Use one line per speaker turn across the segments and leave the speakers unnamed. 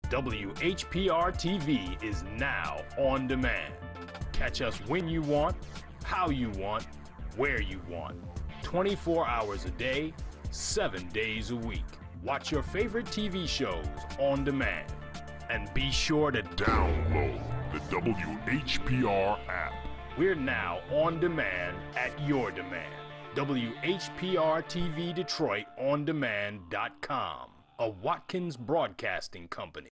WHPR TV is now on demand. Catch us when you want, how you want, where you want. 24 hours a day, 7 days a week. Watch your favorite TV shows on demand. And be sure to download the WHPR app. We're now on demand at your demand. WHPR TV Detroit on demand.com, a Watkins Broadcasting Company.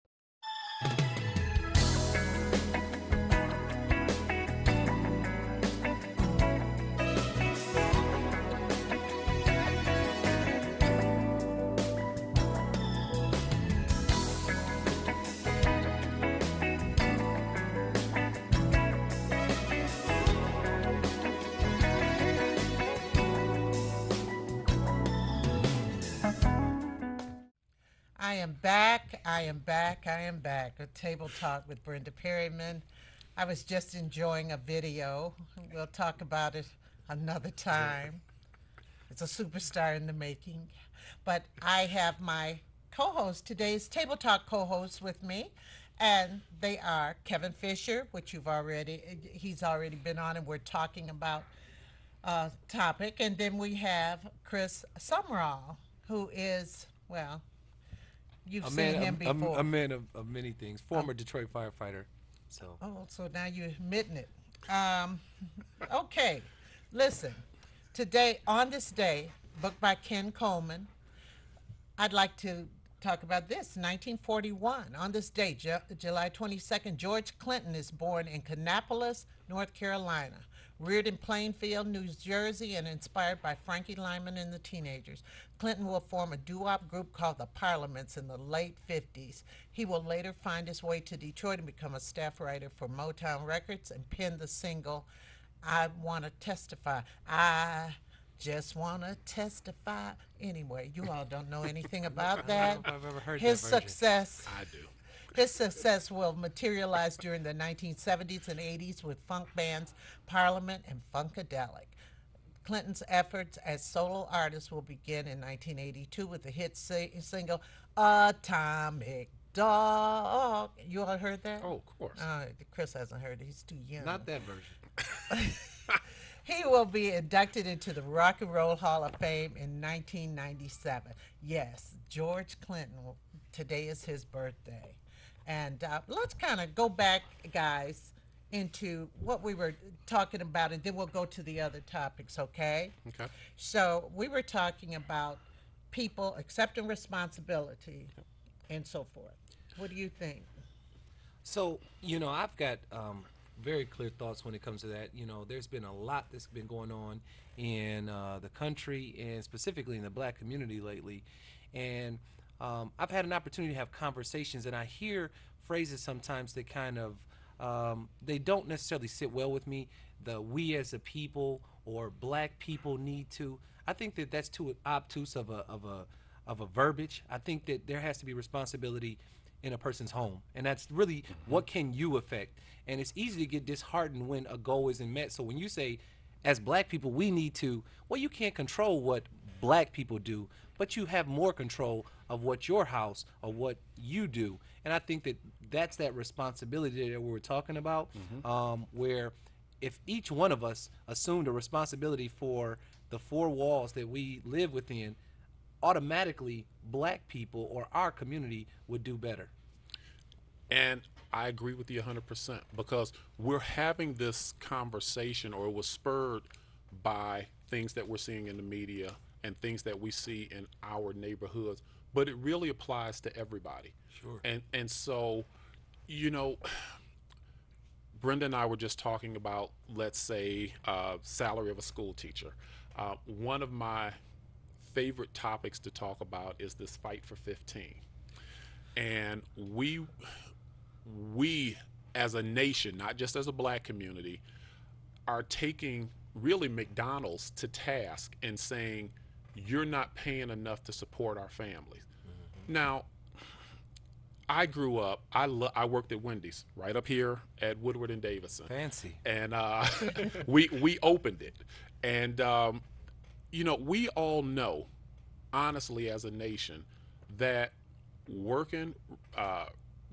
I am back. A table talk with Brenda Perryman. I was just enjoying a video. We'll talk about it another time. It's a superstar in the making. But I have my co-host, today's Table Talk co-host with me, and they are Kevin Fisher, which he's already been on, and we're talking about topic. And then we have Chris Sumrall, who is, well, you've seen him before.
A man of many things. Former Detroit firefighter.
So now you're admitting it. Okay, listen. Today, on this day, book by Ken Coleman, I'd like to talk about this. 1941, on this day, July 22nd, George Clinton is born in Kannapolis, North Carolina. Reared in Plainfield, New Jersey, and inspired by Frankie Lyman and the Teenagers, Clinton will form a doo-wop group called the Parliaments in the late 50s. He will later find his way to Detroit and become a staff writer for Motown Records and pen the single, I Want to Testify. I just want to testify. Anyway, you all don't know anything about that.
I don't know if I've ever heard
His
that version.
success.
I do.
His success will materialize during the 1970s and 80s with funk bands Parliament and Funkadelic. Clinton's efforts as solo artist will begin in 1982 with the hit single Atomic Dog. You all heard that?
Oh, of course.
Chris hasn't heard it. He's too young.
Not that version.
He will be inducted into the Rock and Roll Hall of Fame in 1997. Yes, George Clinton. Today is his birthday. And let's kind of go back, guys, into what we were talking about, and then we'll go to the other topics, okay?
Okay.
So we were talking about people accepting responsibility and so forth. What do you think?
So, I've got very clear thoughts when it comes to that. There's been a lot that's been going on in the country and specifically in the black community lately. And I've had an opportunity to have conversations, and I hear phrases sometimes that kind of, they don't necessarily sit well with me. The we as a people or black people need to. I think that that's too obtuse of a verbiage. I think that there has to be responsibility in a person's home, and that's really what can you affect. And it's easy to get disheartened when a goal isn't met. So when you say, as black people, we need to, well, you can't control what black people do, but you have more control of what your house or what you do. And I think that that's that responsibility that we were talking about, where if each one of us assumed a responsibility for the four walls that we live within, automatically black people or our community would do better.
And I agree with you 100% because we're having this conversation, or it was spurred by things that we're seeing in the media and things that we see in our neighborhoods, but it really applies to everybody.
Sure.
And so, Brenda and I were just talking about, let's say, salary of a school teacher. One of my favorite topics to talk about is this fight for 15. And we as a nation, not just as a black community, are taking really McDonald's to task and saying, you're not paying enough to support our families. Now, I grew up, I worked at Wendy's right up here at Woodward and Davison.
Fancy.
And we opened it. And, we all know, honestly, as a nation, that working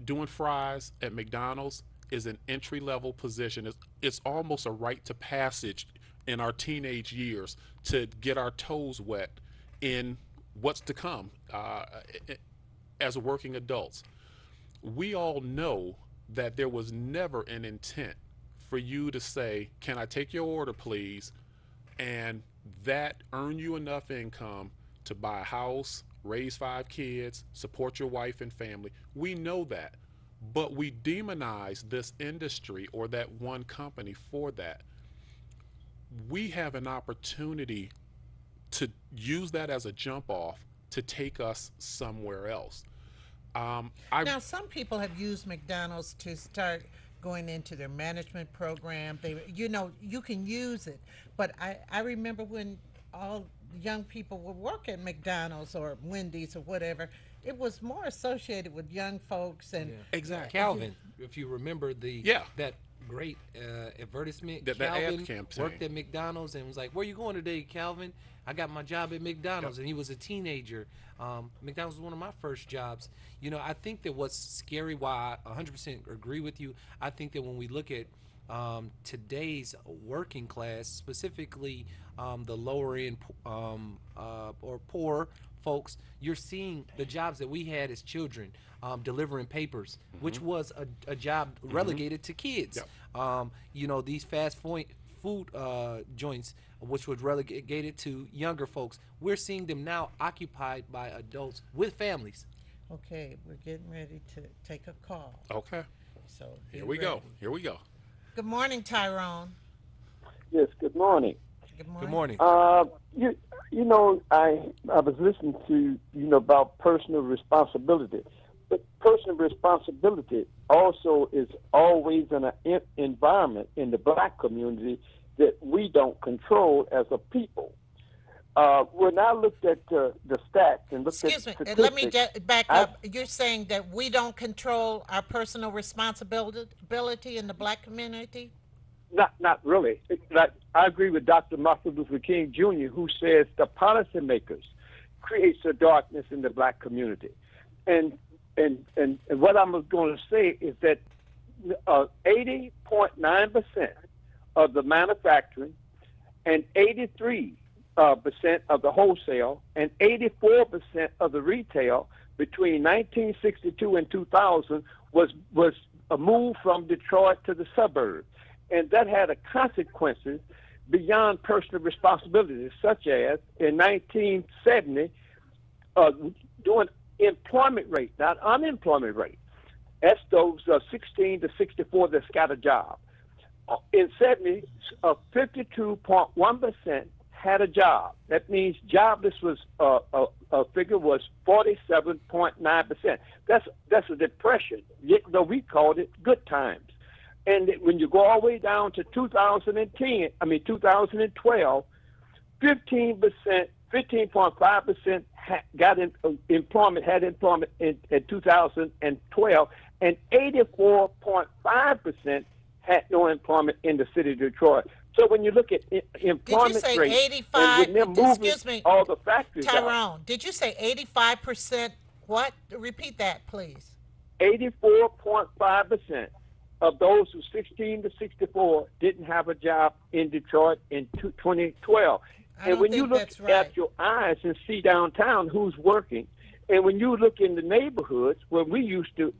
doing fries at McDonald's is an entry-level position. It's almost a rite to passage in our teenage years to get our toes wet in what's to come as working adults. We all know that there was never an intent for you to say, "Can I take your order, please?" and that earn you enough income to buy a house, raise 5 kids, support your wife and family. We know that. But we demonize this industry or that one company for that. We have an opportunity to use that as a jump off to take us somewhere else.
Now, some people have used McDonald's to start going into their management program. You can use it, but I remember when all young people would work at McDonald's or Wendy's or whatever, it was more associated with young folks and
Exactly.
Calvin, if you remember that great advertisement,
That
Calvin
ad campaign.
worked at McDonald's and was like, "Where you going today, Calvin? I got my job at McDonald's," and he was a teenager. McDonald's was one of my first jobs. I think that what's scary, why I 100% agree with you, I think that when we look at today's working class, specifically the lower end or poor folks, you're seeing the jobs that we had as children, delivering papers, which was a job relegated to kids. These fast food joints, which was relegated to younger folks, we're seeing them now occupied by adults with families.
Okay, we're getting ready to take a call.
Okay.
So
Here we go.
Good morning, Tyrone.
Yes, good morning.
Good morning.
Good morning.
I was listening to about personal responsibility, but personal responsibility also is always in an environment in the black community that we don't control as a people. When I looked at the stats and looked
Excuse me,
at statistics,
let me back up. You're saying that we don't control our personal responsibility in the black community?
Not really. I agree with Dr. Martin Luther King Jr., who says the policymakers creates a darkness in the black community. And what I'm going to say is that 80.9% of the manufacturing and 83% of the wholesale and 84% of the retail between 1962 and 2000 was a move from Detroit to the suburbs. And that had consequences beyond personal responsibilities, such as in 1970, doing employment rate, not unemployment rate. That's those 16 to 64 that's got a job. In 70, 52.1% had a job. That means jobless was a figure was 47.9%. That's a depression. Though we called it good times. And when you go all the way down to 2012, 15.5% had employment in 2012, and 84.5% had no employment in the city of Detroit. So when you look at employment
did you say
rate,
85?
and when they're moving
Excuse me,
all the factories
Tyrone,
out,
did you say 85%? What? Repeat that, please.
84.5% of those who 16 to 64 didn't have a job in Detroit in 2012. And when you look at your eyes and see downtown who's working, and when you look in the neighborhoods where we used to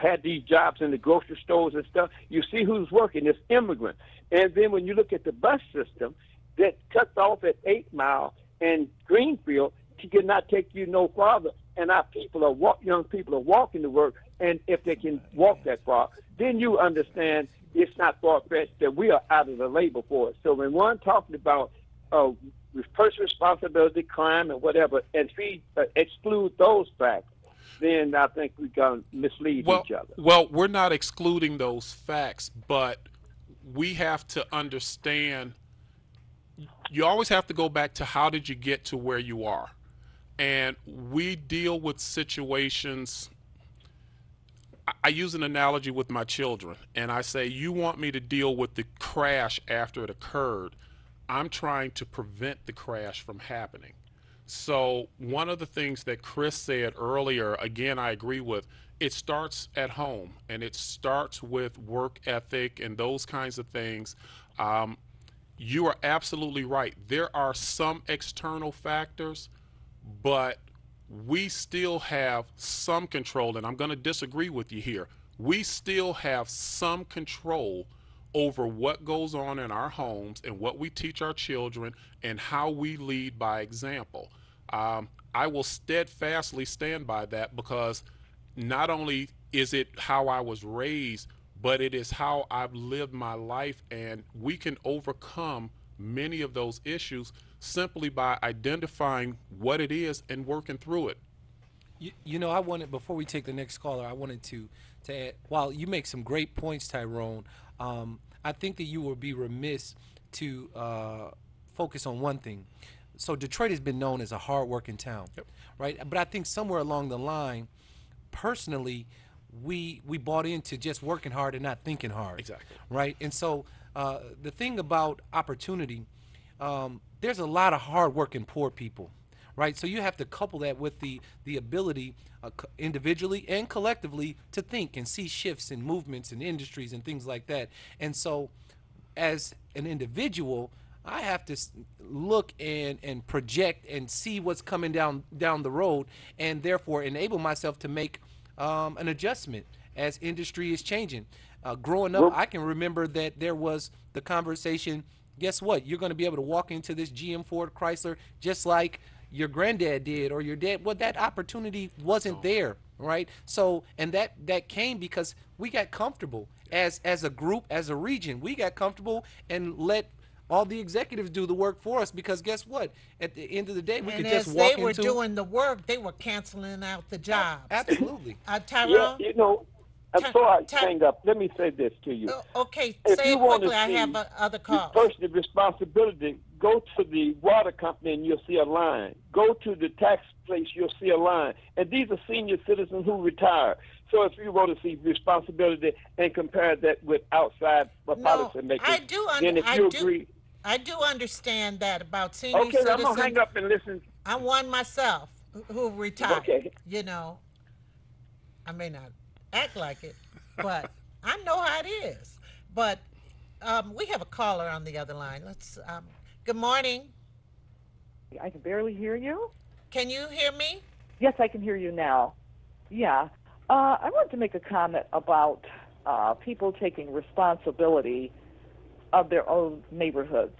had these jobs in the grocery stores and stuff, you see who's working. It's immigrants. And then when you look at the bus system that cuts off at 8 Mile and Greenfield, he cannot take you no farther. And our people young people are walking to work. And if they can walk that far, then you understand it's not far-fetched that we are out of the labor force. So when one talking about personal responsibility, crime, and whatever, and if we exclude those facts, then I think we're going to mislead each other.
Well, we're not excluding those facts, but we have to understand, you always have to go back to how did you get to where you are. And we deal with situations. I use an analogy with my children, and I say, you want me to deal with the crash after it occurred. I'm trying to prevent the crash from happening. So one of the things that Chris said earlier, again, I agree with, it starts at home, and it starts with work ethic and those kinds of things. You are absolutely right. There are some external factors, but we still have some control, and I'm going to disagree with you here. We still have some control over what goes on in our homes and what we teach our children and how we lead by example. I will steadfastly stand by that, because not only is it how I was raised, but it is how I've lived my life, and we can overcome many of those issues simply by identifying what it is and working through it.
You know, I wanted, before we take the next caller, I wanted to add, while you make some great points, Tyrone, I think that you would be remiss to focus on one thing. So Detroit has been known as a hard-working town,
Yep.
right? But I think somewhere along the line, personally, we bought into just working hard and not thinking hard.
Exactly.
Right? And so the thing about opportunity, there's a lot of hard-working poor people, right? So you have to couple that with the ability individually and collectively to think and see shifts and movements in industries and things like that. And so as an individual, I have to look and project and see what's coming down the road, and therefore enable myself to make an adjustment as industry is changing. Growing up, I can remember that there was the conversation, guess what? You're going to be able to walk into this GM Ford Chrysler just like your granddad did or your dad. Well, that opportunity wasn't there, right? So, and that came because we got comfortable as a group, as a region. We got comfortable and let all the executives do the work for us, because guess what? At the end of the day, we could just walk into.
And as they were doing the work, they were canceling out the jobs.
Absolutely.
Tyrone?
Yeah, you know, before I hang up, let me say this to you.
Okay,
If
say
you
it
want to
quickly. I
see
have other calls.
personal responsibility, go to the water company and you'll see a line. Go to the tax place, you'll see a line. And these are senior citizens who retire. So if you want to see responsibility and compare that with outside policymakers,
I do.
then if you agree.
I do understand that about senior
Okay,
citizens.
I'm going to hang up and listen.
I'm one myself who retired.
Okay.
You know, I may not act like it, but I know how it is. But we have a caller on the other line. Let's. Good morning.
I can barely hear you.
Can you hear me?
Yes, I can hear you now. Yeah. I wanted to make a comment about people taking responsibility of their own neighborhoods.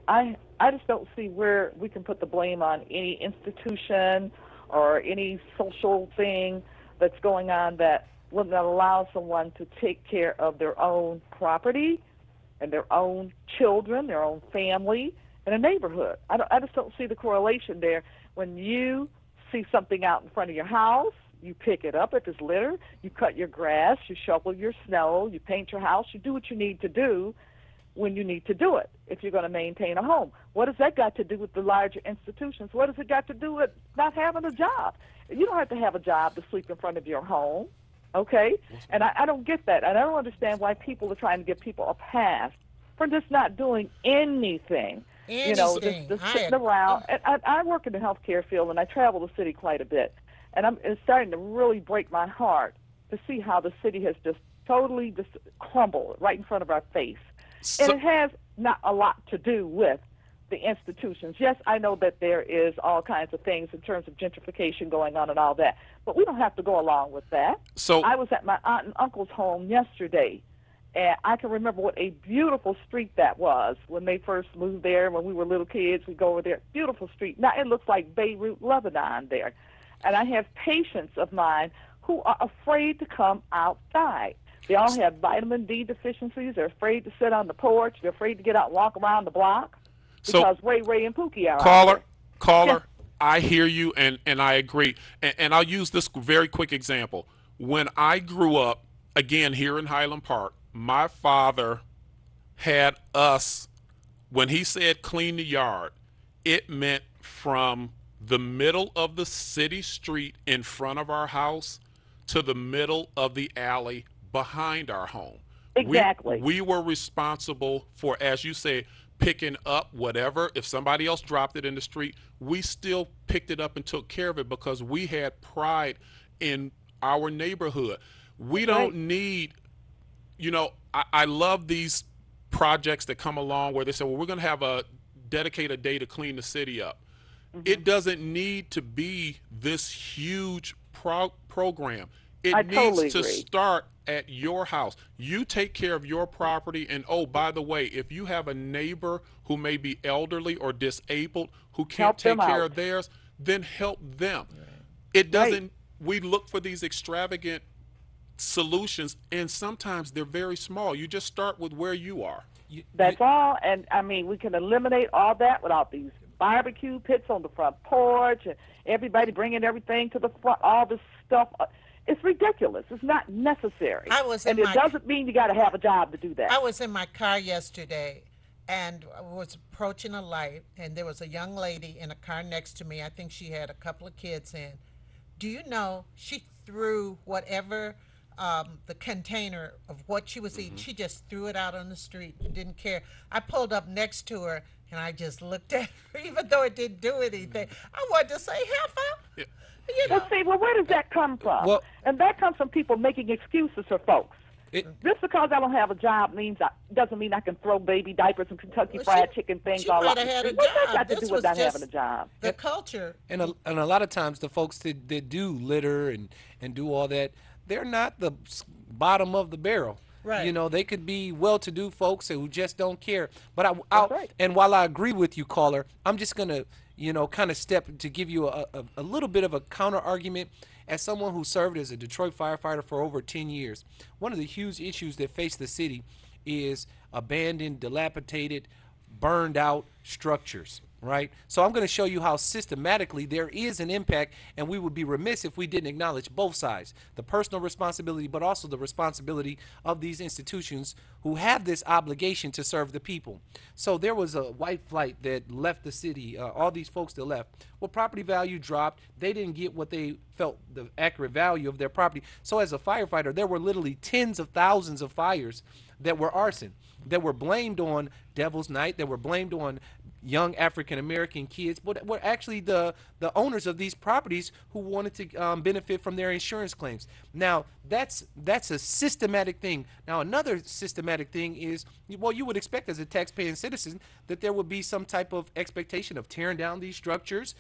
I just don't see where we can put the blame on any institution or any social thing that's going on that would not allow someone to take care of their own property and their own children, their own family, in a neighborhood. I just don't see the correlation there. When you see something out in front of your house, you pick it up if it's litter, you cut your grass, you shovel your snow, you paint your house, you do what you need to do when you need to do it if you're going to maintain a home. What has that got to do with the larger institutions? What has it got to do with not having a job? You don't have to have a job to sleep in front of your home, okay? And I don't get that. And I don't understand why people are trying to give people a pass for just not doing anything. You know, just sitting around. And I work in the healthcare field, and I travel the city quite a bit. And it's starting to really break my heart to see how the city has just totally just crumbled right in front of our face. And it has not a lot to do with the institutions. Yes, I know that there is all kinds of things in terms of gentrification going on and all that, but we don't have to go along with that.
So
I was at my aunt and uncle's home yesterday, and I can remember what a beautiful street that was when they first moved there. When we were little kids, we'd go over there. Beautiful street. Now it looks like Beirut, Lebanon there. And I have patients of mine who are afraid to come outside. They all have vitamin D deficiencies. They're afraid to sit on the porch. They're afraid to get out and walk around the block because Ray and Pookie are out
Caller,
Yeah.
I hear you, and I agree. And I'll use this very quick example. When I grew up, again, here in Highland Park, my father had us, when he said clean the yard, it meant from the middle of the city street in front of our house to the middle of the alley behind our home.
Exactly.
We were responsible for, as you say, picking up whatever. If somebody else dropped it in the street, we still picked it up and took care of it because we had pride in our neighborhood. We don't need, I love these projects that come along where they say, well, we're going to have a dedicated day to clean the city up. It doesn't need to be this huge program. It needs
totally
to
agree.
start at your house. You take care of your property, and oh, by the way, if you have a neighbor who may be elderly or disabled who can't
Help them
take care
out.
of theirs, then help them. It doesn't, we look for these extravagant solutions, and sometimes they're very small. You just start with where you are.
That's all. And I mean, we can eliminate all that without these barbecue pits on the front porch and everybody bringing everything to the front, all this stuff. It's ridiculous. It's not necessary. And it doesn't mean you got to have a job to do that.
I was in my car yesterday and I was approaching a light, and there was a young lady in a car next to me. I think she had a couple of kids in. Do you know, she threw whatever the container of what she was eating, she just threw it out on the street and didn't care. I pulled up next to her and I just looked at her, even though it didn't do anything. I wanted to say, half out.
Yeah.
Well, see, where does that come from?
Well-
and that comes from people making excuses for folks. Just because I don't have a job doesn't mean I can throw baby diapers and Kentucky Fried Chicken things all
might
out.
have had a
What's that
job.
got to
This
do with
was
not
just
having a job?
The culture.
And a lot of times the folks that do litter and do all that, they're not the bottom of the barrel.
Right.
You know, they could be well-to-do folks who just don't care. But
right.
And while I agree with you, caller, I'm just gonna, kind of step to give you a little bit of a counter argument. As someone who served as a Detroit firefighter for over 10 years, one of the huge issues that face the city is abandoned, dilapidated, burned out structures, right? So I'm going to show you how systematically there is an impact, and we would be remiss if we didn't acknowledge both sides, the personal responsibility, but also the responsibility of these institutions who have this obligation to serve the people. So there was a white flight that left the city, all these folks that left. Well, property value dropped. They didn't get what they felt the accurate value of their property. So as a firefighter, there were literally tens of thousands of fires that were arson, that were blamed on Devil's Night, that were blamed on young African-American kids, but were actually the owners of these properties who wanted to benefit from their insurance claims. Now, that's a systematic thing. Now, another systematic thing is, well, you would expect as a taxpaying citizen that there would be some type of expectation of tearing down these structures,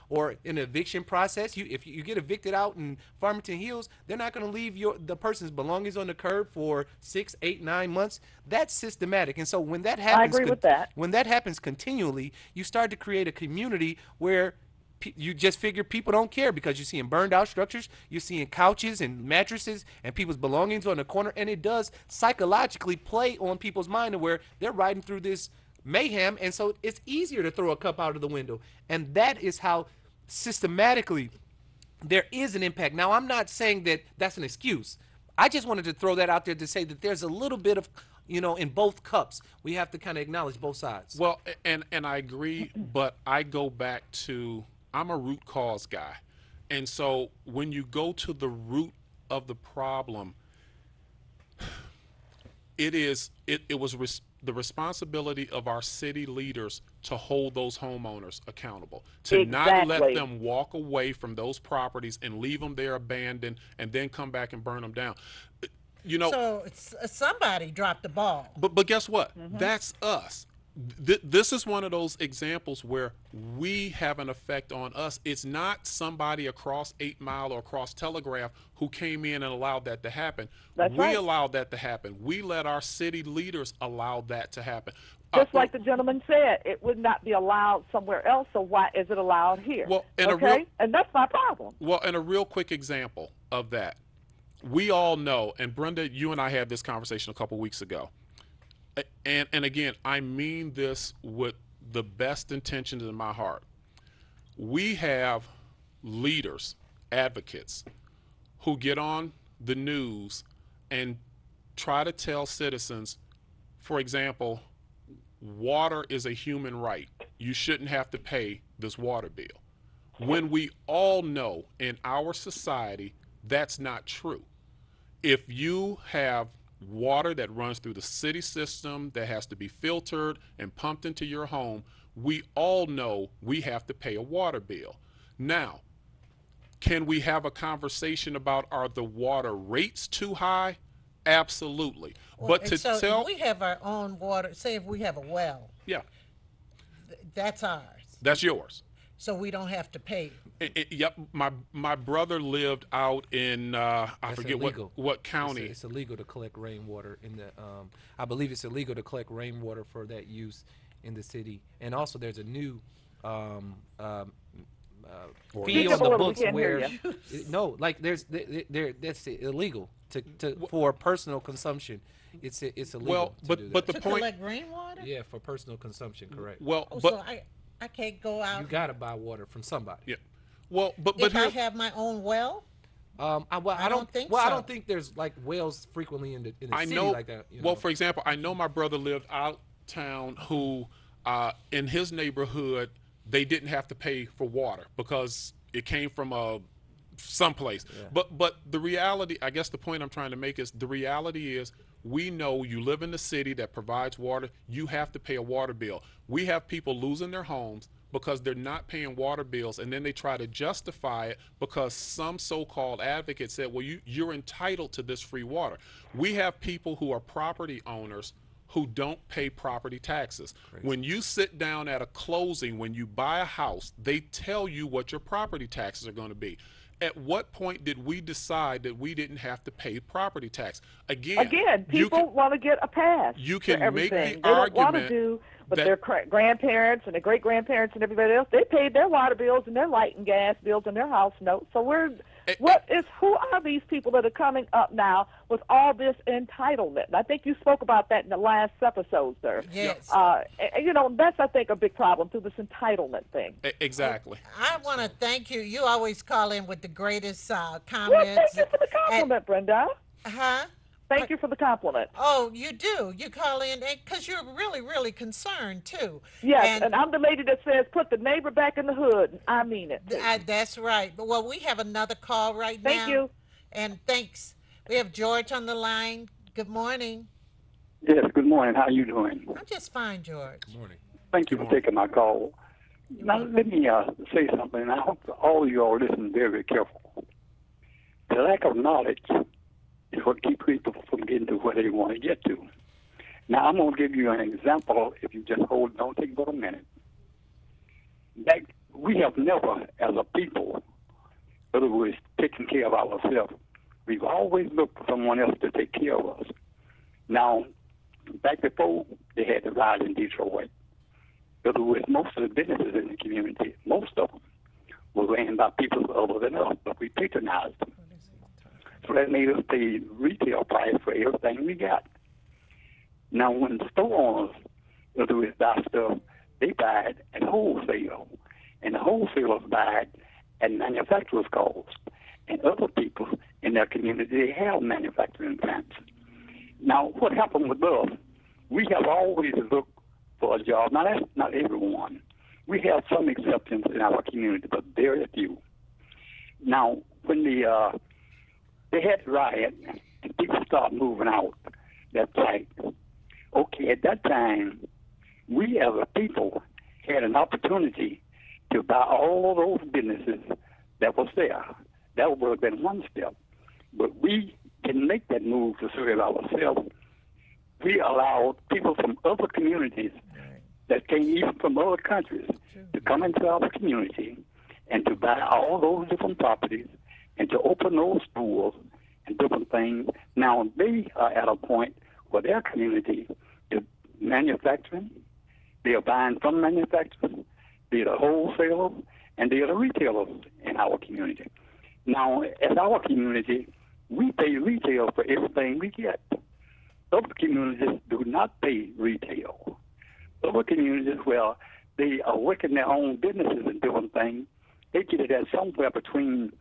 or an eviction process. If you get evicted out in Farmington Hills, they're not going to leave the person's belongings on the curb for 6, 8, 9 months. That's systematic. And so when that happens,
I agree with that.
When that happens continually, you start to create a community where you just figure people don't care, because you're seeing burned out structures, you're seeing couches and mattresses and people's belongings on the corner, and it does psychologically play on people's mind to where they're riding through this mayhem, and so it's easier to throw a cup out of the window. And that is how systematically there is an impact. Now, I'm not saying that that's an excuse. I just wanted to throw that out there to say that there's a little bit of, in both cups. We have to kind of acknowledge both sides.
Well, and I agree, but I go back to, I'm a root cause guy. And so when you go to the root of the problem, it was the responsibility of our city leaders to hold those homeowners accountable, to not let them walk away from those properties and leave them there abandoned and then come back and burn them down.
So somebody dropped the ball.
But guess what? That's us. This is one of those examples where we have an effect on us. It's not somebody across 8 Mile or across Telegraph who came in and allowed that to happen. We allowed that to happen. We let our city leaders allow that to happen.
Just like the gentleman said, it would not be allowed somewhere else, so why is it allowed here?
Well,
and that's my problem.
Well, and a real quick example of that. We all know, and Brenda, you and I had this conversation a couple weeks ago. And again, I mean this with the best intentions in my heart. We have leaders, advocates, who get on the news and try to tell citizens, for example, water is a human right. You shouldn't have to pay this water bill. When we all know in our society that's not true. If you have water that runs through the city system that has to be filtered and pumped into your home. We all know we have to pay a water bill. Now, can we have a conversation about, are the water rates too high? Absolutely. But to
so
tell,
if we have our own water, say if we have a well,
yeah,
that's ours.
that's yours.
So we don't have to pay.
Yep, my brother lived out in I
That's
forget
illegal.
what county.
It's illegal to collect rainwater in the. I believe it's illegal to collect rainwater for that use in the city. And also, there's a new fee on the books where no, like there's that's illegal to for personal consumption. It's illegal.
Well,
to do that.
the
To
point.
collect rainwater?
Yeah, for personal consumption, correct.
Well,
Oh,
but
so I can't go out.
You gotta buy water from somebody.
yeah. Well, but
if I
here,
have my own well?
I
don't think
Well, I
so.
don't think there's like wells frequently in the
I
city
know.
like that. You
Well,
know?
for example, I know my brother lived out town who, in his neighborhood, they didn't have to pay for water because it came from someplace.
Yeah.
But the reality, I guess the point I'm trying to make is the reality is we know you live in the city that provides water, you have to pay a water bill. We have people losing their homes because they're not paying water bills, and then they try to justify it because some so-called advocate said, well, you're entitled to this free water. We have people who are property owners who don't pay property taxes.
Crazy.
When you sit down at a closing, when you buy a house, they tell you what your property taxes are going to be. At what point did we decide that we didn't have to pay property tax?
Again, people want to get a pass.
You can
for
make
everything.
the
they don't want to
argument
do what
that-
their grandparents and their great grandparents and everybody else. They paid their water bills and their light and gas bills and their house notes. So who are these people that are coming up now with all this entitlement? And I think you spoke about that in the last episode, sir.
Yes.
That's I think a big problem through this entitlement thing.
Exactly.
I want to thank you. You always call in with the greatest
Well,
comments.
thank you for the compliment, Brenda.
Huh?
Thank you for the compliment.
Oh, you do. You call in because you're really, really concerned, too.
Yes, and I'm the lady that says put the neighbor back in the hood. And I mean it.
That's right. Well, we have another call right now.
Thank you.
And thanks. We have George on the line. Good morning.
Yes, good morning. How are you doing?
I'm just fine, George.
Good morning.
Thank you for taking my call. Now, let me say something, and I hope all of you all listen very, very careful. The lack of knowledge is what keeps people from getting to where they want to get to. Now, I'm going to give you an example. If you just don't take but a minute. That we have never, as a people, in other words, taken care of ourselves. We've always looked for someone else to take care of us. Now, back before, they had the rise in Detroit. In other words, most of the businesses in the community, most of them, were ran by people other than us, but we patronized them. So that made us pay retail price for everything we got. Now, when the store owners, in other words, buy stuff, they buy it at wholesale, and the wholesalers buy it at manufacturer's cost. And other people in their community, they have manufacturing plants. Now, what happened with us, we have always looked for a job. Now, that's not everyone. We have some exceptions in our community, but very few. Now, when they had the riot and people started moving out, that's like, okay, at that time, we as a people had an opportunity to buy all those businesses that was there. That would have been one step. But we didn't make that move to serve ourselves. We allowed people from other communities that came even from other countries to come into our community and to buy all those different properties and to open those schools and different things. Now they are at a point where their community is manufacturing. They are buying from manufacturers. They are the wholesalers and they are the retailers in our community. Now, as our community, we pay retail for everything we get. Other communities do not pay retail. Other communities where they are working their own businesses and different things, they get it at somewhere between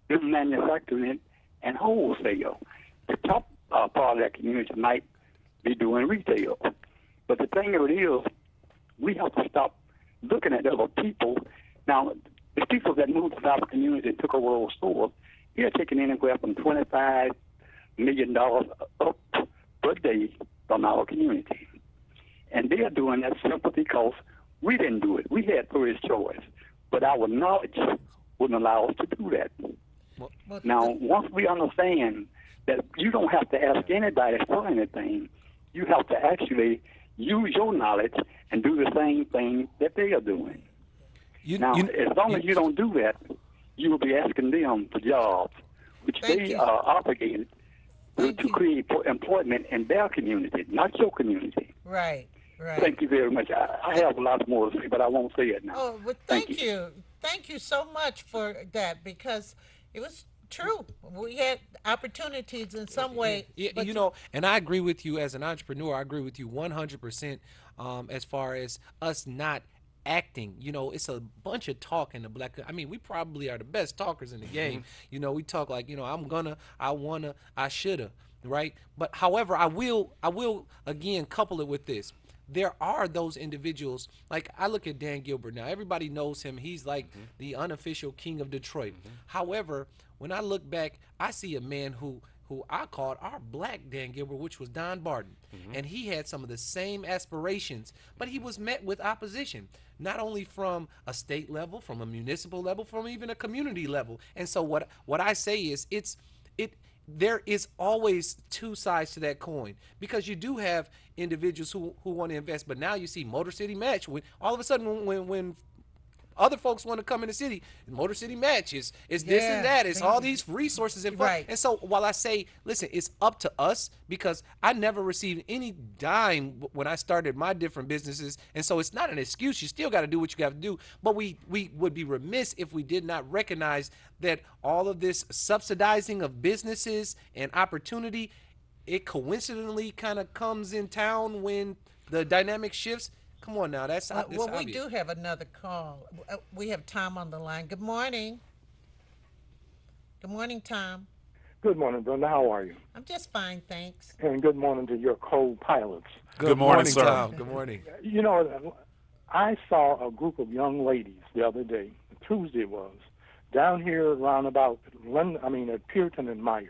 them manufacturing it and wholesale. The top part of that community might be doing retail. But the thing of it is, we have to stop looking at other people. Now, the people that moved to our community and took over those stores, they're taking anywhere from $25 million up per day from our community. And they are doing that simply because we didn't do it. We had first choice, but our knowledge wouldn't allow us to do that. Now, once we understand that you don't have to ask anybody for anything, you have to actually use your knowledge and do the same thing that they are doing. As long as you don't do that, you will be asking them for jobs, which they are obligated to create employment in their community, not your community.
Right.
Thank you very much. I have a lot more to say, but I won't say it now.
Oh, well, thank you. Thank you so much for that, because it was true. We had opportunities in some way.
And I agree with you as an entrepreneur. I agree with you 100% as far as us not acting. It's a bunch of talk in the black. I mean, we probably are the best talkers in the game. We talk like, I'm gonna, I wanna, I shoulda, right? But however, I will again couple it with this. There are those individuals, like I look at Dan Gilbert now. Everybody knows him. He's like the unofficial king of Detroit. However, when I look back, I see a man who I called our black Dan Gilbert, which was Don Barton. And he had some of the same aspirations, but he was met with opposition, not only from a state level, from a municipal level, from even a community level. And so what I say is there is always two sides to that coin, because you do have individuals who want to invest, but now you see Motor City Match. When all of a sudden when other folks want to come in the city, Motor City Match is this and that. It's all these resources involved.
Right.
And so while I say, listen, it's up to us, because I never received any dime when I started my different businesses. And so it's not an excuse. You still got to do what you got to do. But we would be remiss if we did not recognize that all of this subsidizing of businesses and opportunity, it coincidentally kind of comes in town when the dynamic shifts. Come on now, that's
well,
obvious.
we do have another call. We have Tom on the line. Good morning. Good morning, Tom.
Good morning, Brenda. How are you?
I'm just fine, thanks.
And good morning to your co-pilots.
Good morning,
sir.
Tom. Good morning.
I saw a group of young ladies the other day, Tuesday it was, down here around about at Puritan and Myers,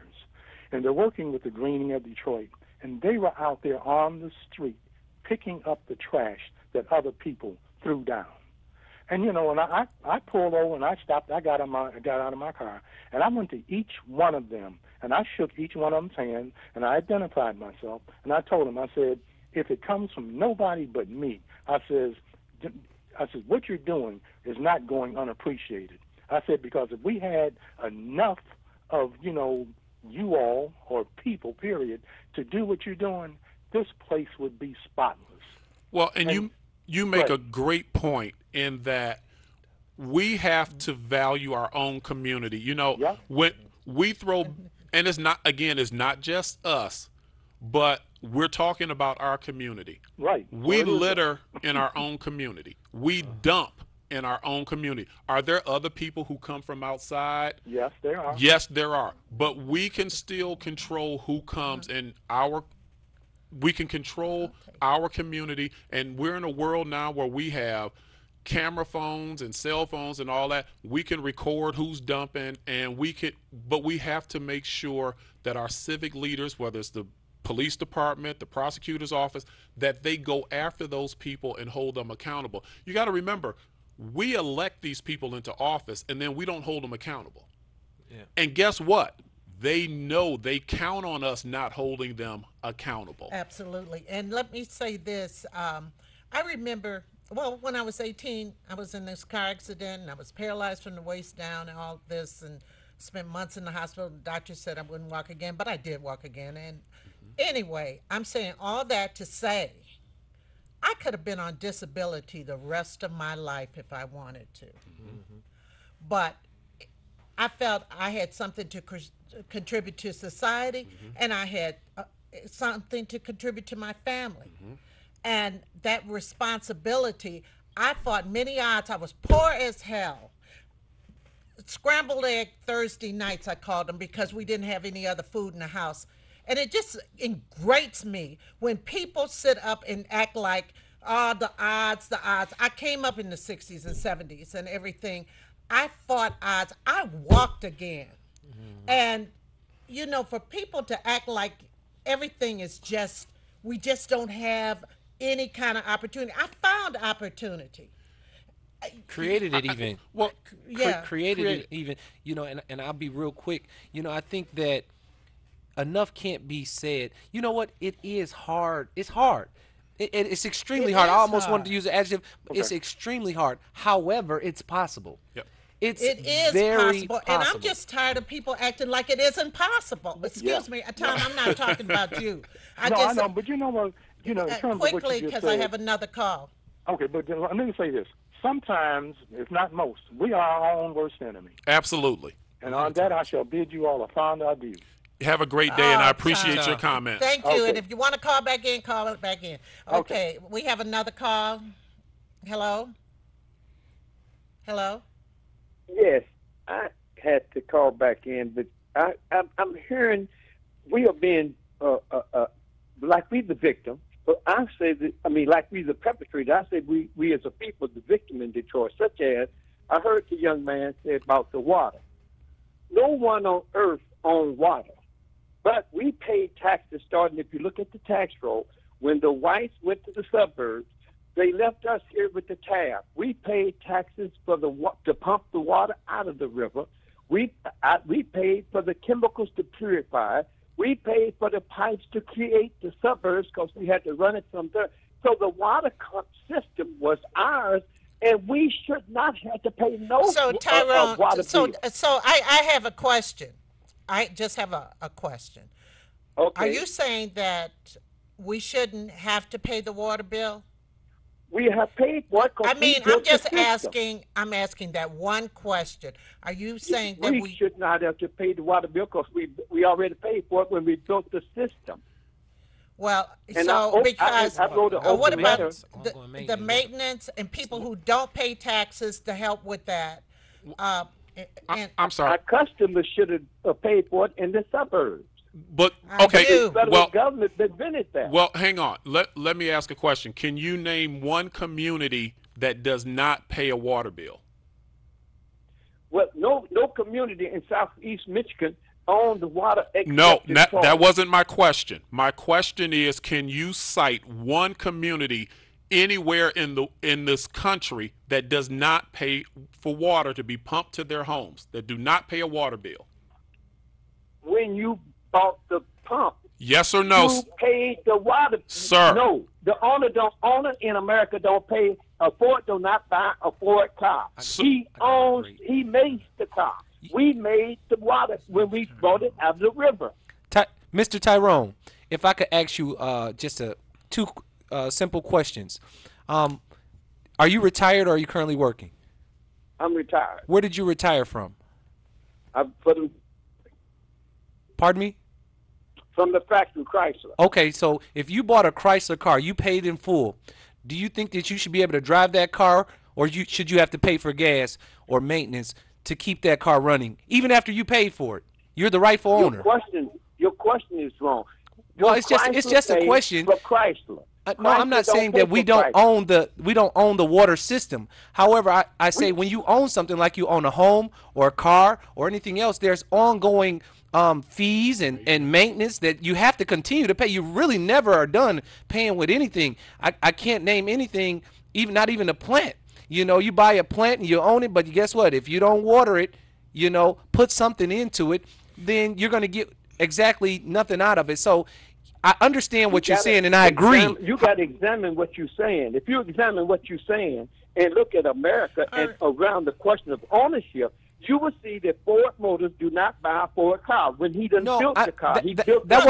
and they're working with the Greening of Detroit, and they were out there on the street picking up the trash that other people threw down. And and I pulled over and I stopped. I got out of my car and I went to each one of them and I shook each one of them's hand and I identified myself and I told them, I said, if it comes from nobody but me, I said, what you're doing is not going unappreciated. I said, because if we had enough of you all or people, period, to do what you're doing, this place would be spotless.
Well, and you make a great point in that we have to value our own community. When we throw, and it's not just us, but we're talking about our community.
Right.
We litter in our own community. We dump in our own community. Are there other people who come from outside?
Yes, there are.
Yes, there are. But we can still control who comes in we can control our community, and we're in a world now where we have camera phones and cell phones and all that. We can record who's dumping, and but we have to make sure that our civic leaders, whether it's the police department, the prosecutor's office, that they go after those people and hold them accountable. You got to remember, we elect these people into office, and then we don't hold them accountable. Yeah. And guess what? They know they count on us not holding them accountable.
Absolutely. And let me say this. I remember, when I was 18, I was in this car accident, and I was paralyzed from the waist down and all this, and spent months in the hospital. The doctor said I wouldn't walk again, but I did walk again. And anyway, I'm saying all that to say I could have been on disability the rest of my life if I wanted to. But I felt I had something to contribute to society, and I had something to contribute to my family. And that responsibility, I fought many odds. I was poor as hell. Scrambled egg Thursday nights, I called them, because we didn't have any other food in the house. And it just ingrates me when people sit up and act like, the odds. I came up in the 60s and 70s and everything. I fought odds. I walked again. And, for people to act like everything is just, we just don't have any kind of opportunity. I found opportunity.
Created it even.
Well,
Yeah.
Created it even. You know, and I'll be real quick. You know, I think that enough can't be said. You know what? It is hard. It's hard. It's extremely
It
hard. I
is
almost wanted
hard.
to use the adjective. It's extremely hard. However, it's possible.
Yep.
It
is
very
possible, and I'm just tired of people acting like it isn't possible. Excuse me, Tom. I'm not talking about you.
I know, but you know what? You know, in terms of what
quickly,
you just
because
said,
I have another call.
Okay, but let me say this. Sometimes, if not most, we are our own worst enemy.
Absolutely.
And on that, I shall bid you all a fond adieu.
Have a great day, and I
Oh,
appreciate
Tom.
your comment.
Thank you.
Okay.
And if you want to call back in, call it back in. Okay, we have another call. Hello? Hello?
Yes, I had to call back in, but I'm hearing we are being like we the victim. But I say that, I mean, like we the perpetrator. I say we as a people the victim in Detroit. Such as I heard the young man say about the water. No one on earth owns water, but we paid taxes. Starting, if you look at the tax roll, when the whites went to the suburbs, they left us here with the tab. We paid taxes for to pump the water out of the river. We paid for the chemicals to purify. We paid for the pipes to create the suburbs because we had to run it from there. So the water system was ours, and we should not have to pay no
So, Tyrone,
water
so
bill.
I have a question. I just have a question.
Okay.
Are you saying that we shouldn't have to pay the water bill?
We have paid for it 'cause
I
we
mean, I'm
built the
just
system.
asking. I'm asking that one question. Are you saying that
we should not have to pay the water bill because we already paid for it when we built the system.
Well,
And
so because
I wrote an
what
open
about
letter.
the maintenance and people who don't pay taxes to help with that? And
I'm sorry,
Our customers should have paid for it in the suburbs.
but
I
okay.
do.
Federal
Well,
government invented that.
well, hang on. Let me ask a question. Can you name one community that does not pay a water bill?
Well, no community in southeast Michigan owned the water.
No,
except Detroit.
that wasn't my question. My question is, can you cite one community anywhere in this country that does not pay for water to be pumped to their homes, that do not pay a water bill?
When you bought the pump,
Yes or no?
you paid the water.
Sir.
No, the owner in America don't pay. A Ford do not buy a Ford car. He owns. He makes the car. We made the water when we brought it out of the river.
Mr. Tyrone, if I could ask you just two simple questions. Are you retired or are you currently working?
I'm retired.
Where did you retire from? Pardon me?
From the factory, Chrysler.
Okay, so if you bought a Chrysler car, you paid in full. Do you think that you should be able to drive that car, or should you have to pay for gas or maintenance to keep that car running, even after you paid for it? You're the rightful owner.
Your question is wrong.
Well, it's just a question.
For Chrysler.
No, I'm not saying that we don't own the water system. However, I say when you own something like you own a home or a car or anything else, there's ongoing fees and maintenance that you have to continue to pay. You really never are done paying with anything. I can't name anything, not even a plant. You know, you buy a plant and you own it, but guess what? If you don't water it, put something into it, then you're going to get exactly nothing out of it. So I understand what you're saying, and I agree.
You got to examine what you're saying. If you examine what you're saying and look at America and around the question of ownership, you will see that Ford Motors do not buy a Ford car. When he built the car, he built
that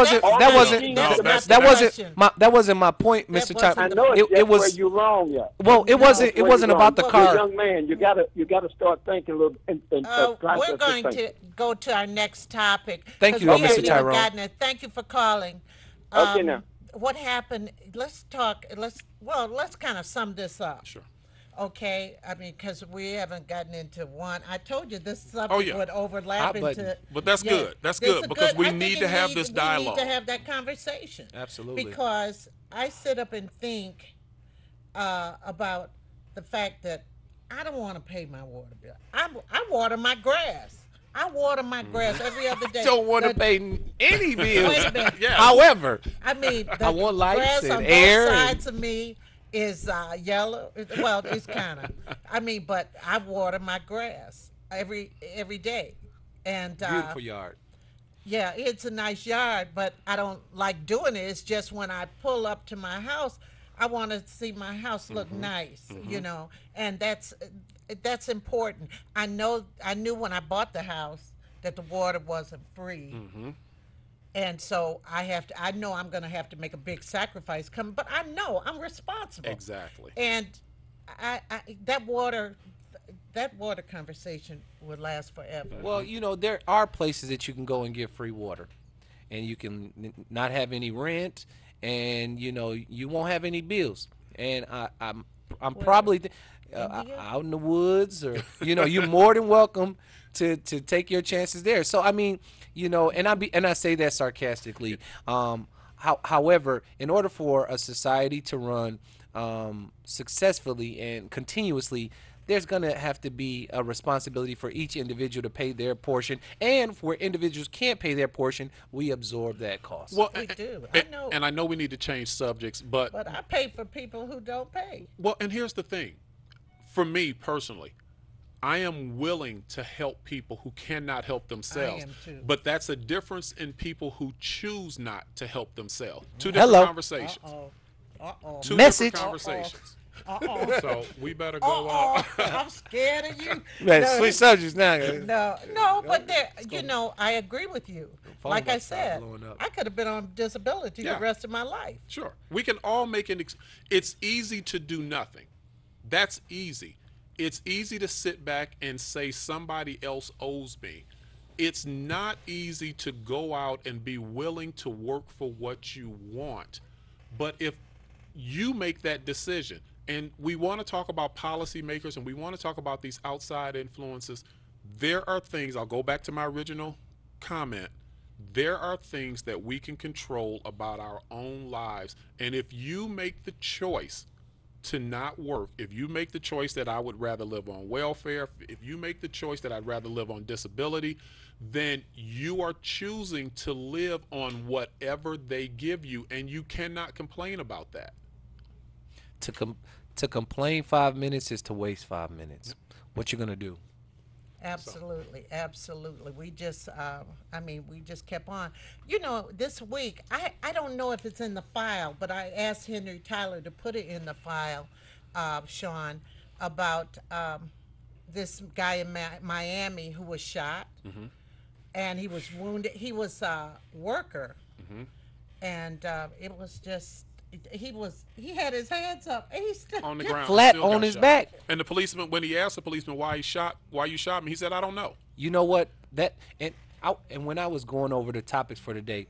wasn't my point, Mr. Tyler.
I know it was where you're wrong. Yeah.
Well, it wasn't about the car.
Young man, you got to start thinking a little.
We're going to go to our next topic.
Thank you, Mr. Tyrone.
Thank you for calling.
Okay, now.
What happened? Let's kind of sum this up.
Sure.
Okay, I mean, because we haven't gotten into one. I told you this subject would overlap into.
But that's good. That's good because we need to have this dialogue.
We need to have that conversation.
Absolutely.
Because I sit up and think about the fact that I don't want to pay my water bill. I water my grass. I water my grass every other day.
Don't want to pay any bills.
Wait a minute.
Yeah.
However,
I mean, the
I want lights
grass
and
on
air
both
and-
sides of me is yellow. Well, it's kind of. I mean, but I water my grass every day, and
beautiful yard.
yeah, it's a nice yard, but I don't like doing it. It's just when I pull up to my house, I want to see my house look nice, you know, and that's important. I knew when I bought the house that the water wasn't free. And so I know I'm going to have to make a big sacrifice but I know I'm responsible.
Exactly.
And that water conversation would last forever.
Well, you know, there are places that you can go and get free water, and you can not have any rent, and you know you won't have any bills. And I'm probably out in the woods, or you know, you're more than welcome to take your chances there. So I mean, you know, and I say that sarcastically. However, in order for a society to run successfully and continuously, there's going to have to be a responsibility for each individual to pay their portion. And where individuals can't pay their portion, we absorb that cost.
Well,
We do. I know.
And I know we need to change subjects, but
But I pay for people who don't pay.
well, and here's the thing. For me personally, I am willing to help people who cannot help themselves.
I am too.
But that's a difference in people who choose not to help themselves. Two different
Hello.
conversations.
Uh-oh.
Two
Message.
different conversations.
Uh-oh.
So we better go on.
I'm scared of you.
Man,
No,
switch subjects now.
No, but you know, I agree with you.
phone
Like
about
I
to start
said,
blowing up.
I could have been on disability
Yeah.
the rest of my life.
Sure. We can all make it's easy to do nothing. That's easy. It's easy to sit back and say somebody else owes me. It's not easy to go out and be willing to work for what you want. But if you make that decision, and we want to talk about policymakers and we want to talk about these outside influences, there are things, I'll go back to my original comment, there are things that we can control about our own lives. And if you make the choice to not work, if you make the choice that I would rather live on welfare, if you make the choice that I'd rather live on disability, then you are choosing to live on whatever they give you, and you cannot complain about that.
To complain 5 minutes is to waste 5 minutes. What you gonna do?
Absolutely, absolutely. We just, we just kept on. You know, this week, I don't know if it's in the file, but I asked Henry Tyler to put it in the file, Sean, about this guy in Miami who was shot, and he was wounded. He was a worker, and it was just. He had his hands up. And he's still
On the ground.
Flat
still got
on his
shot.
back.
And the policeman, when he asked the policeman why you shot me, he said, I don't know.
You know what? And when I was going over the topics for today,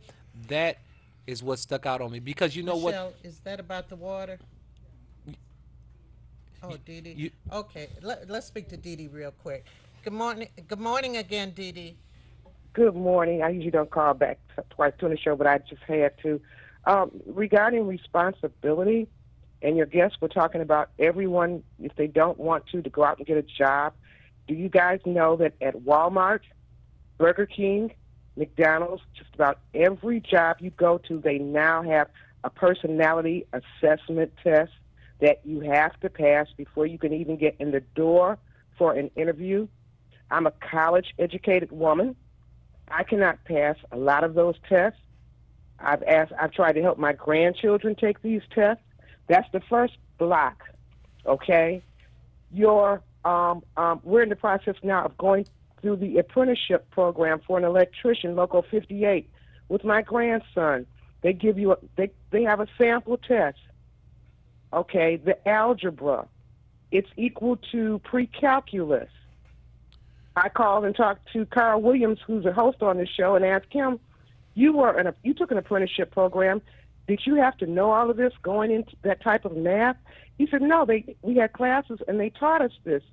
that is what stuck out on me, because you know
Michelle,
what?
is that about the water? Oh, Dee Dee. Okay, let's speak to Dee Dee real quick. Good morning. Good morning again, Dee Dee.
Good morning. I usually don't call back twice during the show, but I just had to. Regarding responsibility, and your guests were talking about everyone, if they don't want to go out and get a job. Do you guys know that at Walmart, Burger King, McDonald's, just about every job you go to, they now have a personality assessment test that you have to pass before you can even get in the door for an interview? I'm a college-educated woman. I cannot pass a lot of those tests. I've tried to help my grandchildren take these tests. That's the first block, okay? We're in the process now of going through the apprenticeship program for an electrician, Local 58, with my grandson. They give you they have a sample test, okay? The algebra, it's equal to pre-calculus. I called and talked to Carl Williams, who's a host on this show, and asked him, you took an apprenticeship program. Did you have to know all of this going into that type of math? He said, no, we had classes and they taught us this.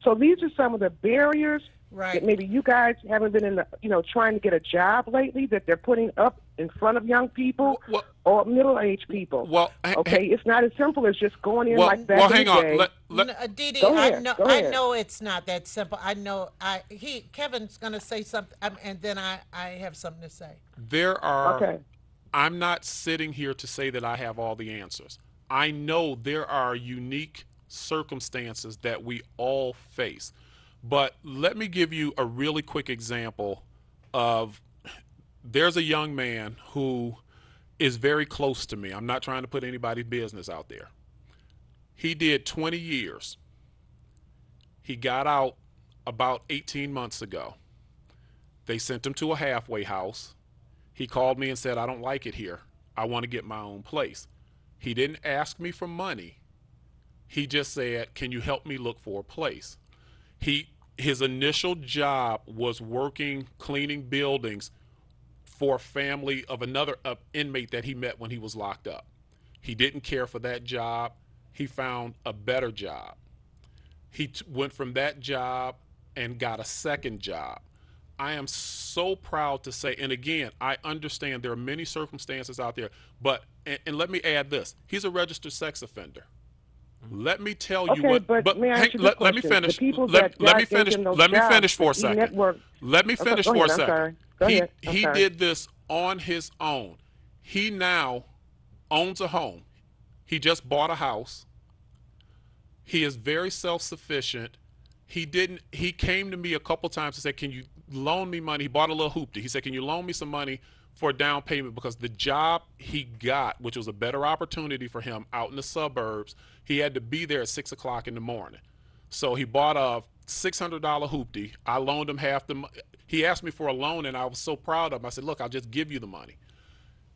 So these are some of the barriers
Right.
that maybe you guys haven't been in the, trying to get a job lately that they're putting up in front of young people or middle-aged people?
Well,
okay, it's not as simple as just going in like that.
Well, hang on.
Dee,
Go
I
ahead.
know it's not that simple. I know. Kevin's going to say something, and then I have something to say.
There are.
Okay.
I'm not sitting here to say that I have all the answers. I know there are unique circumstances that we all face. But let me give you a really quick example of, there's a young man who is very close to me. I'm not trying to put anybody's business out there. He did 20 years. He got out about 18 months ago. They sent him to a halfway house. He called me and said, I don't like it here. I want to get my own place. He didn't ask me for money. He just said, can you help me look for a place? His initial job was working, cleaning buildings for a family of another inmate that he met when he was locked up. He didn't care for that job. He found a better job. He went from that job and got a second job. I am so proud to say, and again, I understand there are many circumstances out there, but, and let me add this, he's a registered sex offender. Let me tell you what. But let me finish. Let me finish for a second. Let me finish for a second. He did this on his own. He now owns a home. He just bought a house. He is very self-sufficient. He came to me a couple times and said, "Can you loan me money?" He bought a little hoopty. He said, "Can you loan me some money for a down payment?" Because the job he got, which was a better opportunity for him out in the suburbs, he had to be there at 6 o'clock in the morning. So he bought a $600 hoopty. I loaned him half the money. He asked me for a loan, and I was so proud of him. I said, "Look, I'll just give you the money."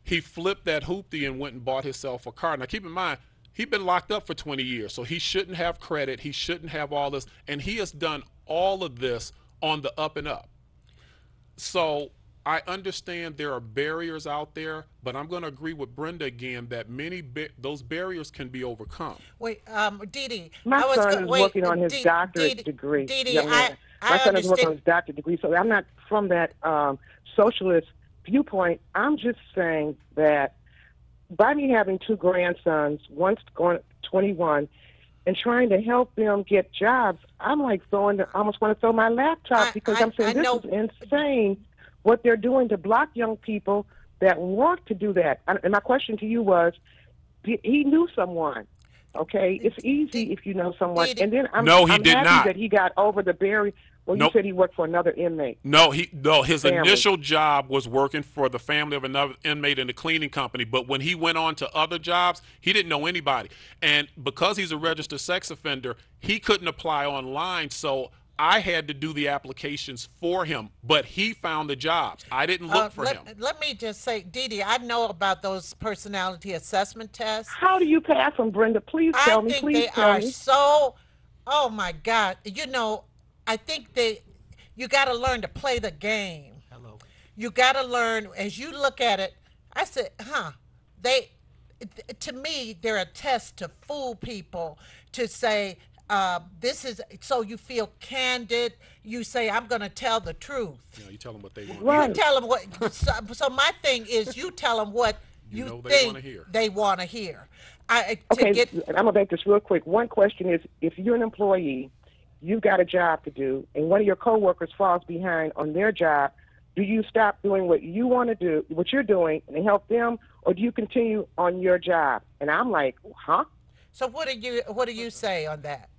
He flipped that hoopty and went and bought himself a car. Now, keep in mind, he'd been locked up for 20 years, so he shouldn't have credit. He shouldn't have all this. And he has done all of this on the up and up. So I understand there are barriers out there, but I'm going to agree with Brenda again that those barriers can be overcome.
Wait, Dee,
my son is working on his doctorate degree. My son is working on his doctorate degree, so I'm not from that socialist viewpoint. I'm just saying that by me having two grandsons, one's going 21, and trying to help them get jobs, I'm like I almost want to throw my laptop because I'm saying this is insane what they're doing to block young people that want to do that. And my question to you was, he knew someone. Okay, it's easy if you know someone. And then I'm happy that he got over the barrier. Well, you said he worked for another inmate.
His initial job was working for the family of another inmate in the cleaning company. But when he went on to other jobs, he didn't know anybody. And because he's a registered sex offender, he couldn't apply online. So I had to do the applications for him, but he found the jobs. I didn't look for him.
Let me just say, Dee, I know about those personality assessment tests.
How do you pass them, Brenda? Please tell me.
I think they are so, oh my God. I think you got to learn to play the game.
Hello.
You got to learn, as you look at it, I said, to me, they're a test to fool people, to say, this is, so you feel candid. You say, I'm going to tell the truth.
You tell them what they want.
Right.
You tell them what, so my thing is you tell them what you think they want to hear.
I'm going to make this real quick. One question is, if you're an employee, you've got a job to do, and one of your coworkers falls behind on their job, do you stop doing what you want to do, what you're doing, and help them, or do you continue on your job? And I'm like, huh?
So what do you say on that?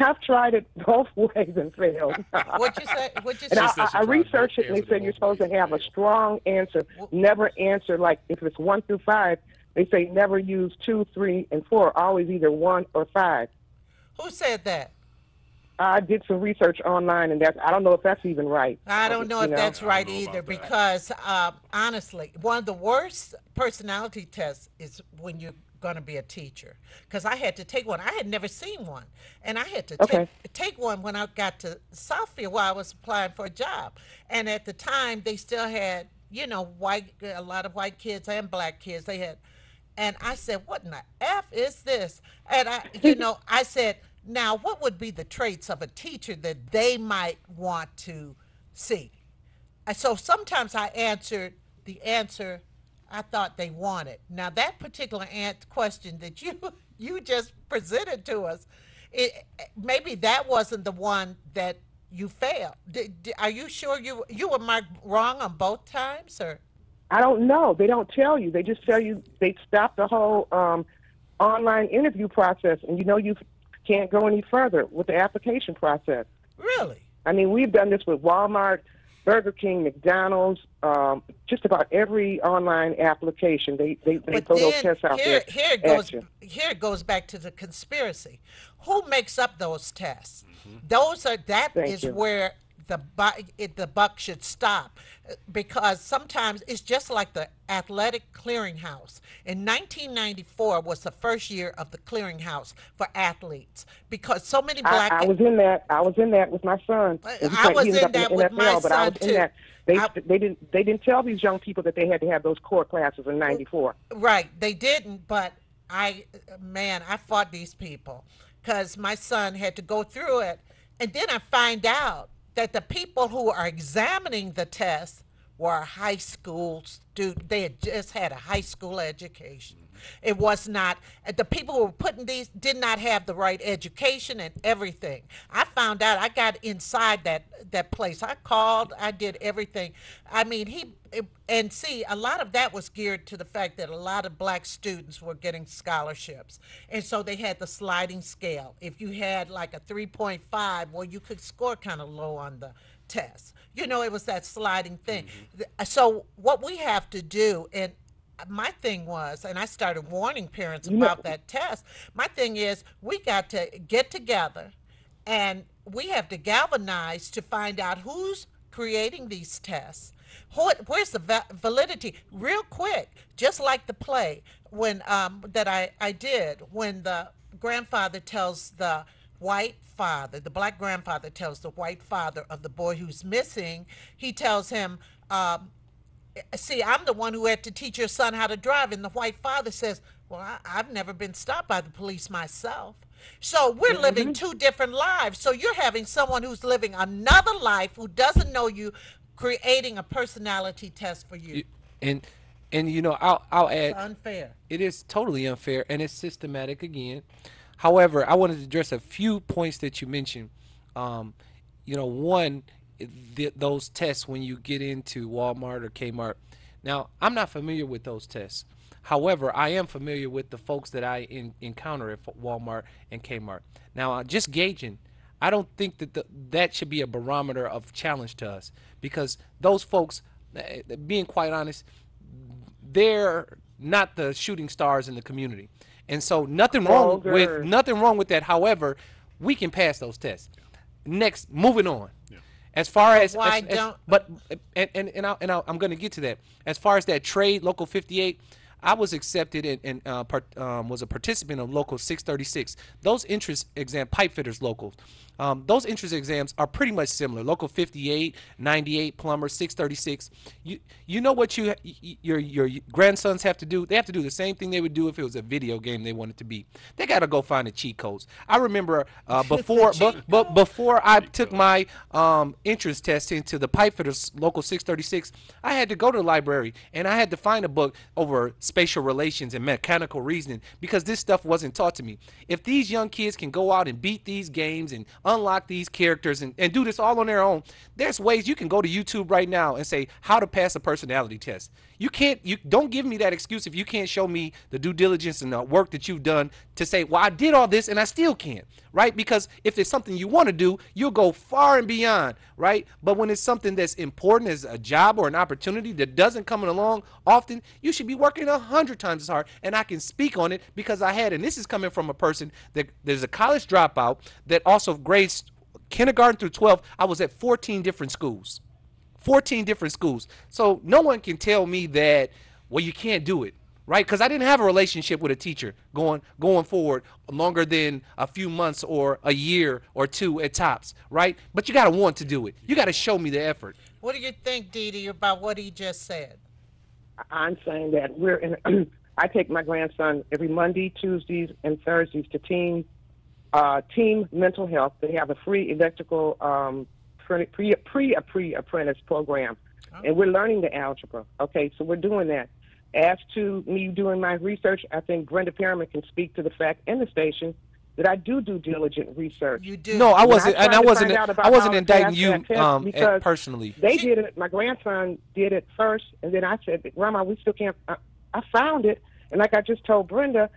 I've tried it both ways and failed.
What'd you say?
And I researched it, and they said you're supposed to have a strong answer. Never answer, like if it's 1 through 5, they say never use 2, 3, and 4. Always either 1 or 5.
Who said that?
I did some research online, and I don't know if that's even right.
I don't know if that's right either, because honestly, one of the worst personality tests is when you're going to be a teacher, because I had to take one. I had never seen one, and I had to take one when I got to Southfield while I was applying for a job. And at the time, they still had, a lot of white kids and black kids. They had, and I said, "What in the F is this?" And I said, Now, what would be the traits of a teacher that they might want to see? So sometimes I answered the answer I thought they wanted. Now, that particular question that you just presented to us, maybe that wasn't the one that you failed. Are you sure you were marked wrong on both times, or?
I don't know. They don't tell you. They just tell you they stopped the whole online interview process, and you can't go any further with the application process.
Really?
I mean, we've done this with Walmart, Burger King, McDonald's, just about every online application. They throw those tests out there.
Here it goes back to the conspiracy. Who makes up those tests? That is where the buck should stop, because sometimes it's just like the athletic clearinghouse. In 1994 was the first year of the clearinghouse for athletes, because so many black.
I was in that. I was in that with my son.
I was in that with my son too.
They didn't tell these young people that they had to have those core classes in '94.
Right, they didn't. But I fought these people because my son had to go through it, and then I find out that the people who are examining the test were high school students. They had just had a high school education. It was not, the people who were putting these did not have the right education and everything. I found out, I got inside that place. I called, I did everything. I mean, a lot of that was geared to the fact that a lot of black students were getting scholarships. And so they had the sliding scale. If you had like a 3.5, well, you could score kind of low on the test. It was that sliding thing. So what we have to do, and my thing was, and I started warning parents about that test, my thing is we got to get together and we have to galvanize to find out who's creating these tests. Where's the validity? Real quick, just like the play when that I did, when the grandfather tells the white father, the black grandfather tells the white father of the boy who's missing, he tells him, see, I'm the one who had to teach your son how to drive. And the white father says, well, I've never been stopped by the police myself. So we're living two different lives. So you're having someone who's living another life who doesn't know you, creating a personality test for you.
And I'll add,
it's unfair.
It is totally unfair, and it's systematic again. However, I wanted to address a few points that you mentioned. One, those tests when you get into Walmart or Kmart. Now, I'm not familiar with those tests. However, I am familiar with the folks that I encounter at Walmart and Kmart. Now, just gauging, I don't think that that should be a barometer of challenge to us, because those folks, being quite honest, they're not the shooting stars in the community. And so nothing wrong with that. However, we can pass those tests. Next, moving on. Yeah. As far as I'm going to get to that. As far as that trade, Local 58, I was accepted and was a participant of Local 636. Those entrance exam, pipe fitters locals, those entrance exams are pretty much similar. Local 58, 98, plumber, 636. You know what your grandsons have to do? They have to do the same thing they would do if it was a video game they wanted to be. They got to go find the cheat codes. I remember before I took my entrance test into the pipe fitters Local 636, I had to go to the library and I had to find a book over spatial relations and mechanical reasoning, because this stuff wasn't taught to me. If these young kids can go out and beat these games and unlock these characters and do this all on their own, there's ways. You can go to YouTube right now and say how to pass a personality test. You don't give me that excuse if you can't show me the due diligence and the work that you've done to say, well, I did all this and I still can't, right? Because if it's something you want to do, you'll go far and beyond, right? But when it's something that's important as a job or an opportunity that doesn't come along often, you should be working 100 times as hard. And I can speak on it because and this is coming from a person that there's a college dropout that also grades kindergarten through 12. I was at 14 different schools. 14 different schools. So no one can tell me that, well, you can't do it, right? Because I didn't have a relationship with a teacher going forward longer than a few months or a year or two at tops, right? But you got to want to do it. You got to show me the effort.
What do you think, Dee Dee, about what he just said?
I'm saying that I take my grandson every Monday, Tuesdays, and Thursdays to team Team Mental Health. They have a free electrical pre-apprentice program, and we're learning the algebra. Okay, so we're doing that. As to me doing my research, I think Brenda Perriman can speak to the fact in the station that I do diligent research.
You do.
No, I wasn't,
I
wasn't indicting you personally.
They did it. My grandson did it first, and then I said, "Grandma, we still can't." I found it, and like I just told Brenda,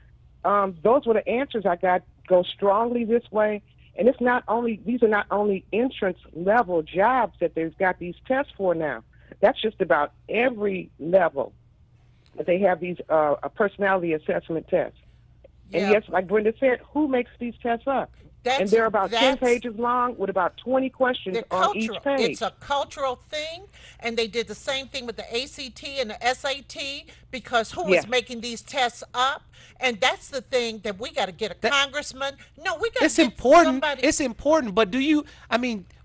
those were the answers I got. Go strongly this way, and it's not only these are not only entrance level jobs that they've got these tests for now. That's just about every level that they have these personality assessment tests. And yes, like Brenda said, who makes these tests up? And they're about 10 pages long with about 20 questions on each page.
It's a cultural thing, and they did the same thing with the ACT and the SAT because who is making these tests up? And that's the thing that we got to get a congressman. No, we got to get somebody.
It's important, but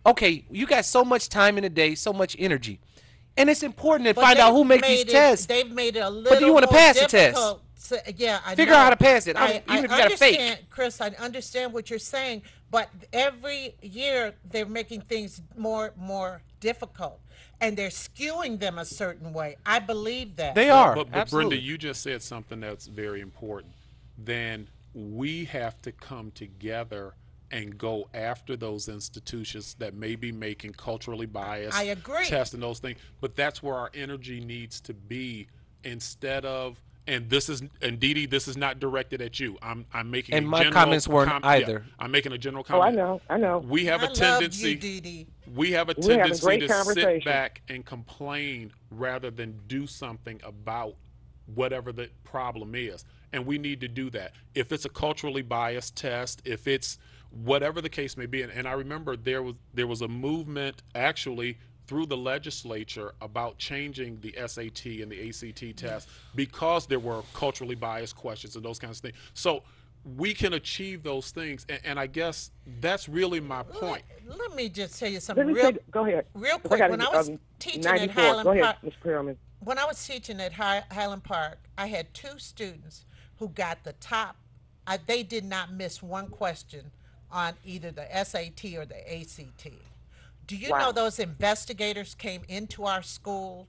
okay, you got so much time in a day, so much energy. And it's important to find out who makes these tests.
They've made it a little
But do you want to pass the test?
Yeah, I
figure out how to pass it.
I
even if you got a fake.
Chris, I understand what you're saying, but every year they're making things more difficult, and they're skewing them a certain way. I believe that.
They are.
But Brenda, you just said something that's very important. Then we have to come together and go after those institutions that may be making culturally biased tests and those things. But that's where our energy needs to be instead of. And Dee, this is not directed at you. I'm making
and
a
my
general
comments weren't either.
Yeah, I'm making a general comment.
I know.
We have a tendency. To sit back and complain rather than do something about whatever the problem is. And we need to do that. If it's a culturally biased test, if it's whatever the case may be. And I remember there was a movement actually through the legislature about changing the SAT and the ACT test because there were culturally biased questions and those kinds of things. So we can achieve those things, and I guess that's really my point.
Let me just tell you something.
Go ahead.
Real quick, when I was teaching at Highland Park, Ms. Perriman. When I was teaching at Highland Park, I had 2 students who got the top. They did not miss one question on either the SAT or the ACT. Do you know those investigators came into our school?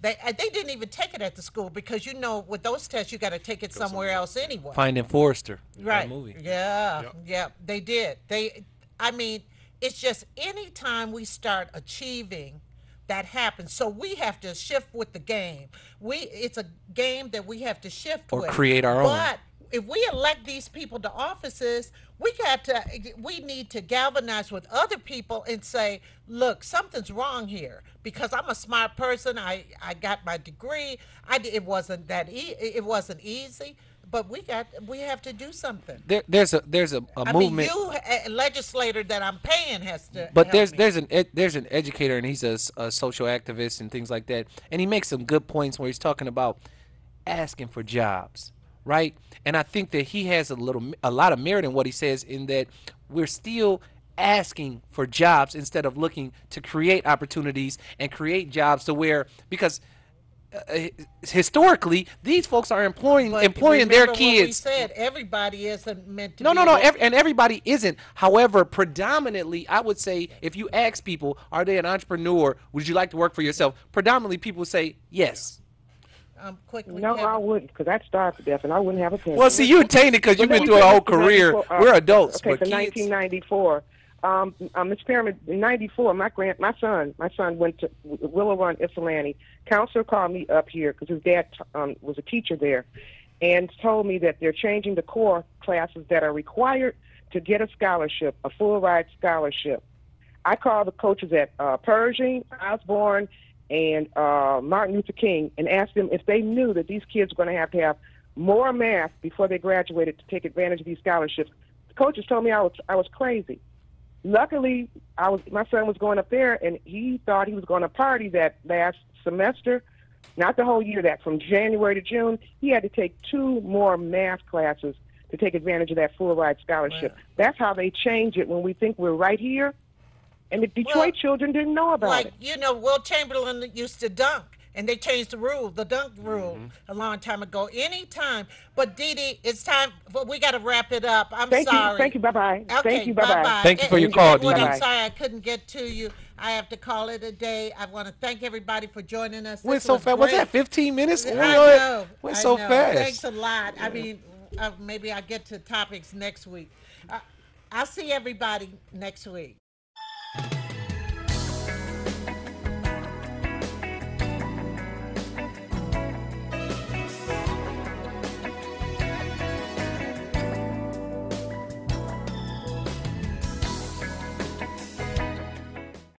They didn't even take it at the school because with those tests you got to take it somewhere else anyway.
Finding Forrester.
Right.
That movie.
Yeah, they did. It's just any time we start achieving, that happens. So we have to shift with the game. It's a game that we have to shift with.
Or create our own.
But if we elect these people to offices, we need to galvanize with other people and say, look, something's wrong here because I'm a smart person. I got my degree. It wasn't it wasn't easy, but we have to do something.
There's a movement.
A legislator that I'm paying has to.
But there's an educator and he's a social activist and things like that, and he makes some good points where he's talking about asking for jobs. Right, and I think that he has a lot of merit in what he says in that we're still asking for jobs instead of looking to create opportunities and create jobs to where because historically these folks are employing their kids. What we
said everybody isn't meant to.
And everybody isn't. However, predominantly, I would say if you ask people, are they an entrepreneur? Would you like to work for yourself? Predominantly, people say yes.
No, I wouldn't, because I'd starve to death, and I wouldn't have a pension.
Well, see, you attained it because you've been through a whole career. We're adults,
okay,
but
so
kids.
1994, Ms. Perriman, in '94, my son went to Willow Run, Ypsilanti. Counselor called me up here because his dad was a teacher there, and told me that they're changing the core classes that are required to get a scholarship, a full ride scholarship. I called the coaches at Pershing, Osborne, and Martin Luther King and asked them if they knew that these kids were going to have more math before they graduated to take advantage of these scholarships. The coaches told me I was crazy. Luckily, my son was going up there, and he thought he was going to party that last semester, not the whole year, that from January to June. He had to take 2 more math classes to take advantage of that full ride scholarship. Wow. That's how they change it when we think we're right here. And the Detroit children didn't know about it.
Will Chamberlain used to dunk. And they changed the rule, the dunk rule, a long time ago. Anytime. But Dee Dee, it's time. But we got to wrap it up. I'm sorry.
Thank you. Bye-bye.
Okay,
Thank you. Bye-bye.
Thank you for your call, Dee Dee.
I'm sorry I couldn't get to you. I have to call it a day. I want to thank everybody for joining us.
Went so fast. Was that 15 minutes?
I know.
Went so fast.
Thanks a lot. I mean, maybe I'll get to topics next week. I'll see everybody next week.